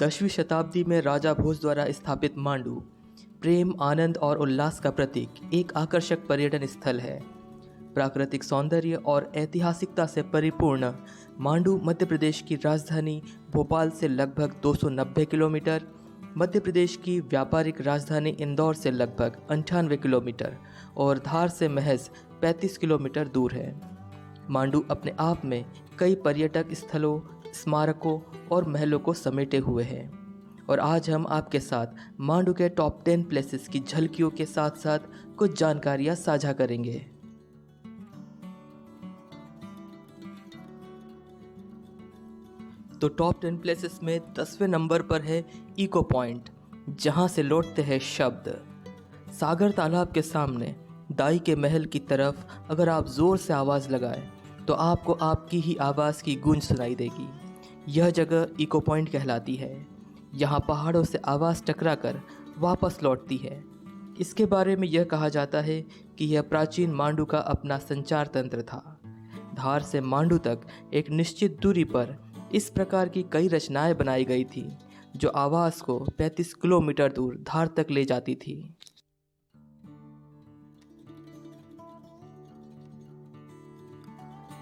10वीं शताब्दी में राजा भोज द्वारा स्थापित मांडू प्रेम, आनंद और उल्लास का प्रतीक एक आकर्षक पर्यटन स्थल है। प्राकृतिक सौंदर्य और ऐतिहासिकता से परिपूर्ण मांडू मध्य प्रदेश की राजधानी भोपाल से लगभग 290 किलोमीटर, मध्य प्रदेश की व्यापारिक राजधानी इंदौर से लगभग 98 किलोमीटर और धार से महज 35 किलोमीटर दूर है। मांडू अपने आप में कई पर्यटक स्थलों, स्मारकों और महलों को समेटे हुए हैं और आज हम आपके साथ मांडू के टॉप 10 प्लेसेस की झलकियों के साथ साथ कुछ जानकारियां साझा करेंगे। तो टॉप 10 प्लेसेस में 10वें नंबर पर है इको पॉइंट, जहां से लौटते हैं शब्द। सागर तालाब के सामने दाई के महल की तरफ अगर आप जोर से आवाज़ लगाएं तो आपको आपकी ही आवाज़ की गूंज सुनाई देगी। यह जगह इको पॉइंट कहलाती है। यहाँ पहाड़ों से आवाज़ टकराकर वापस लौटती है। इसके बारे में यह कहा जाता है कि यह प्राचीन मांडू का अपना संचार तंत्र था। धार से मांडू तक एक निश्चित दूरी पर इस प्रकार की कई रचनाएं बनाई गई थी जो आवाज़ को 35 किलोमीटर दूर धार तक ले जाती थी।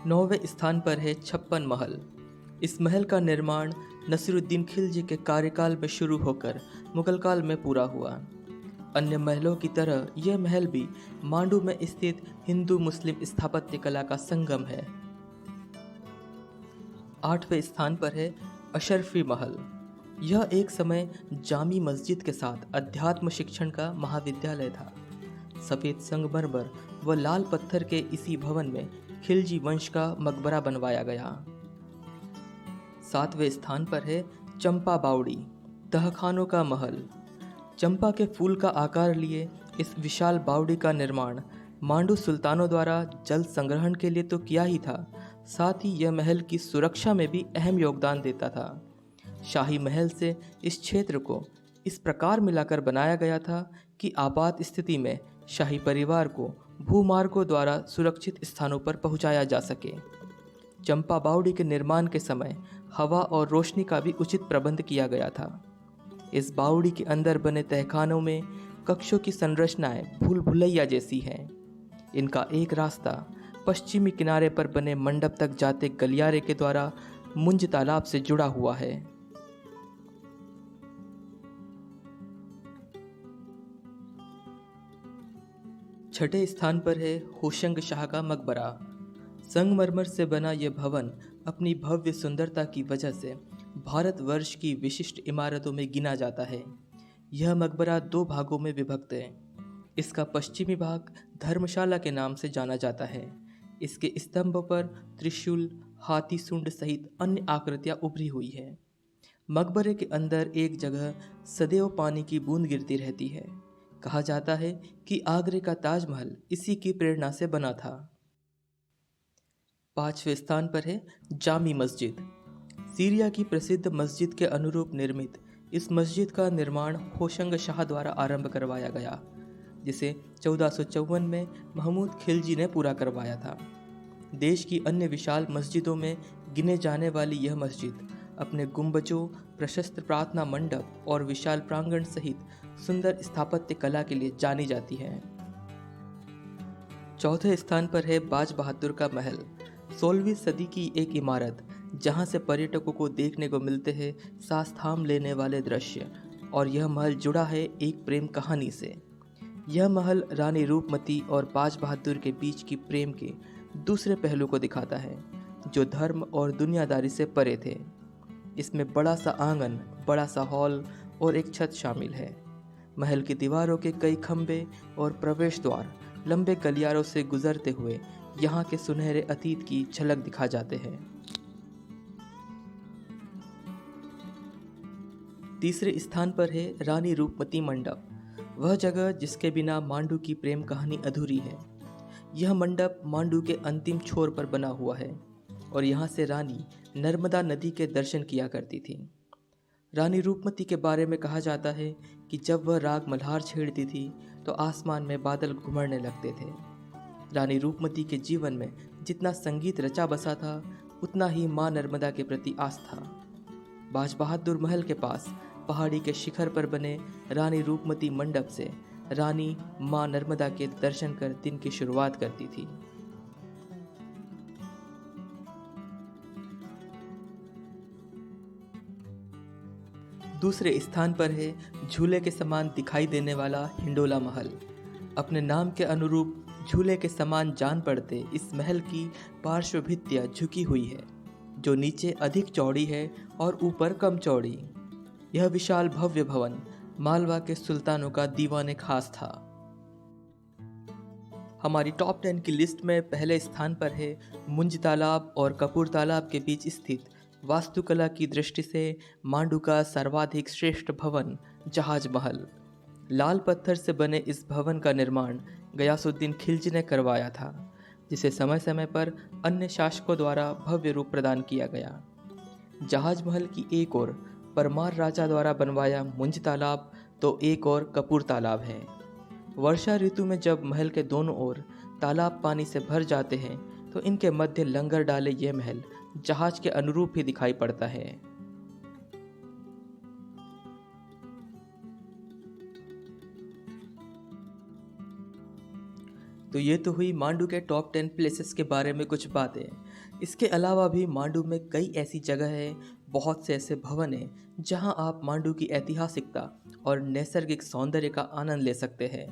नौवें स्थान पर है छप्पन महल। इस महल का निर्माण नसीरुद्दीन खिलजी के कार्यकाल में शुरू होकर मुगल काल में पूरा हुआ। अन्य महलों की तरह यह महल भी मांडू में स्थित हिंदू मुस्लिम स्थापत्य कला का संगम है। 8वें स्थान पर है अशरफी महल। यह एक समय जामी मस्जिद के साथ अध्यात्म शिक्षण का महाविद्यालय था। सफ़ेद संगमरमर व लाल पत्थर के इसी भवन में खिलजी वंश का मकबरा बनवाया गया। 7वें स्थान पर है चंपा बावड़ी, तहखानों का महल। चंपा के फूल का आकार लिए इस विशाल बावड़ी का निर्माण मांडू सुल्तानों द्वारा जल संग्रहण के लिए तो किया ही था, साथ ही यह महल की सुरक्षा में भी अहम योगदान देता था। शाही महल से इस क्षेत्र को इस प्रकार मिलाकर बनाया गया था कि आपात स्थिति में शाही परिवार को भूमार्गों द्वारा सुरक्षित स्थानों पर पहुंचाया जा सके। चंपा बावड़ी के निर्माण के समय हवा और रोशनी का भी उचित प्रबंध किया गया था। इस बावड़ी के अंदर बने तहखानों में कक्षों की संरचनाएं भूल भुलैया जैसी हैं। इनका एक रास्ता पश्चिमी किनारे पर बने मंडप तक जाते गलियारे के द्वारा मुंज तालाब से जुड़ा हुआ है। छठे स्थान पर है होशंग शाह का मकबरा। संगमरमर से बना यह भवन अपनी भव्य सुंदरता की वजह से भारतवर्ष की विशिष्ट इमारतों में गिना जाता है। यह मकबरा 2 भागों में विभक्त है। इसका पश्चिमी भाग धर्मशाला के नाम से जाना जाता है। इसके स्तंभों पर त्रिशूल, हाथी सूंड सहित अन्य आकृतियां उभरी हुई है। मकबरे के अंदर एक जगह सदैव पानी की बूंद गिरती रहती है। कहा जाता है कि आगरे का ताजमहल इसी की प्रेरणा से बना था। 5वें स्थान पर है जामी मस्जिद। सीरिया की प्रसिद्ध मस्जिद के अनुरूप निर्मित इस मस्जिद का निर्माण होशंग शाह द्वारा आरंभ करवाया गया, जिसे 1454 में महमूद खिलजी ने पूरा करवाया था। देश की अन्य विशाल मस्जिदों में गिने जाने वाली यह मस्जिद अपने गुंबजों, प्रशस्त प्रार्थना मंडप और विशाल प्रांगण सहित सुंदर स्थापत्य कला के लिए जानी जाती है। 4थे स्थान पर है बाज बहादुर का महल। 16वीं सदी की एक इमारत जहां से पर्यटकों को देखने को मिलते हैं सांस थाम लेने वाले दृश्य, और यह महल जुड़ा है एक प्रेम कहानी से। यह महल रानी रूपमती और बाज बहादुर के बीच की प्रेम के दूसरे पहलू को दिखाता है, जो धर्म और दुनियादारी से परे थे। इसमें बड़ा सा आंगन, बड़ा सा हॉल और एक छत शामिल है। महल की दीवारों के कई खंभे और प्रवेश द्वार लंबे गलियारों से गुजरते हुए यहाँ के सुनहरे अतीत की झलक दिखा जाते हैं। 3रे स्थान पर है रानी रूपमती मंडप, वह जगह जिसके बिना मांडू की प्रेम कहानी अधूरी है। यह मंडप मांडू के अंतिम छोर पर बना हुआ है और यहाँ से रानी नर्मदा नदी के दर्शन किया करती थी। रानी रूपमती के बारे में कहा जाता है कि जब वह राग मल्हार छेड़ती थी तो आसमान में बादल घुमड़ने लगते थे। रानी रूपमती के जीवन में जितना संगीत रचा बसा था, उतना ही माँ नर्मदा के प्रति आस्था। बाज बहादुर महल के पास पहाड़ी के शिखर पर बने रानी रूपमती मंडप से रानी मां नर्मदा के दर्शन कर दिन की शुरुआत करती थी। दूसरे स्थान पर है झूले के समान दिखाई देने वाला हिंडोला महल। अपने नाम के अनुरूप झूले के समान जान पड़ते इस महल की पार्श्व भित्तियां झुकी हुई है, जो नीचे अधिक चौड़ी है और ऊपर कम चौड़ी। यह विशाल भव्य भवन मालवा के सुल्तानों का दीवाने खास था। हमारी टॉप 10 की लिस्ट में पहले स्थान पर है मुंज तालाब और कपूर तालाब के बीच स्थित वास्तुकला की दृष्टि से मांडू का सर्वाधिक श्रेष्ठ भवन जहाज महल। लाल पत्थर से बने इस भवन का निर्माण गयासुद्दीन खिलजी ने करवाया था, जिसे समय समय पर अन्य शासकों द्वारा भव्य रूप प्रदान किया गया। जहाज महल की एक ओर परमार राजा द्वारा बनवाया मुंज तालाब तो एक और कपूर तालाब है। वर्षा ऋतु में जब महल के दोनों ओर तालाब पानी से भर जाते हैं तो इनके मध्य लंगर डाले यह महल जहाज के अनुरूप ही दिखाई पड़ता है। तो ये तो हुई मांडू के टॉप 10 प्लेसेस के बारे में कुछ बातें। इसके अलावा भी मांडू में कई ऐसी जगह है, बहुत से ऐसे भवन हैं जहां आप मांडू की ऐतिहासिकता और नैसर्गिक सौंदर्य का आनंद ले सकते हैं।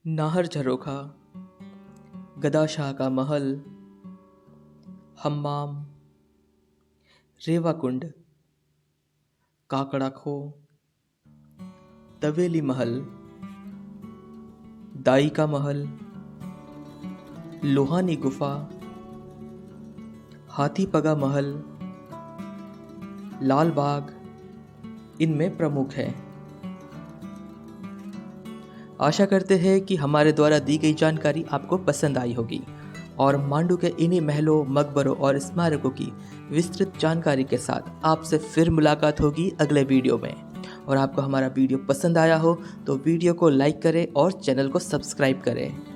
नाहर झरोखा, गदाशाह का महल, हम्माम, रेवा कुंड, काकड़ा खो, तवेली महल, दाई का महल, लोहानी गुफा, हाथी पगा महल, लाल बाग इनमें प्रमुख है। आशा करते हैं कि हमारे द्वारा दी गई जानकारी आपको पसंद आई होगी और मांडू के इन्हीं महलों, मकबरों और स्मारकों की विस्तृत जानकारी के साथ आपसे फिर मुलाकात होगी अगले वीडियो में। और आपको हमारा वीडियो पसंद आया हो तो वीडियो को लाइक करें और चैनल को सब्सक्राइब करें।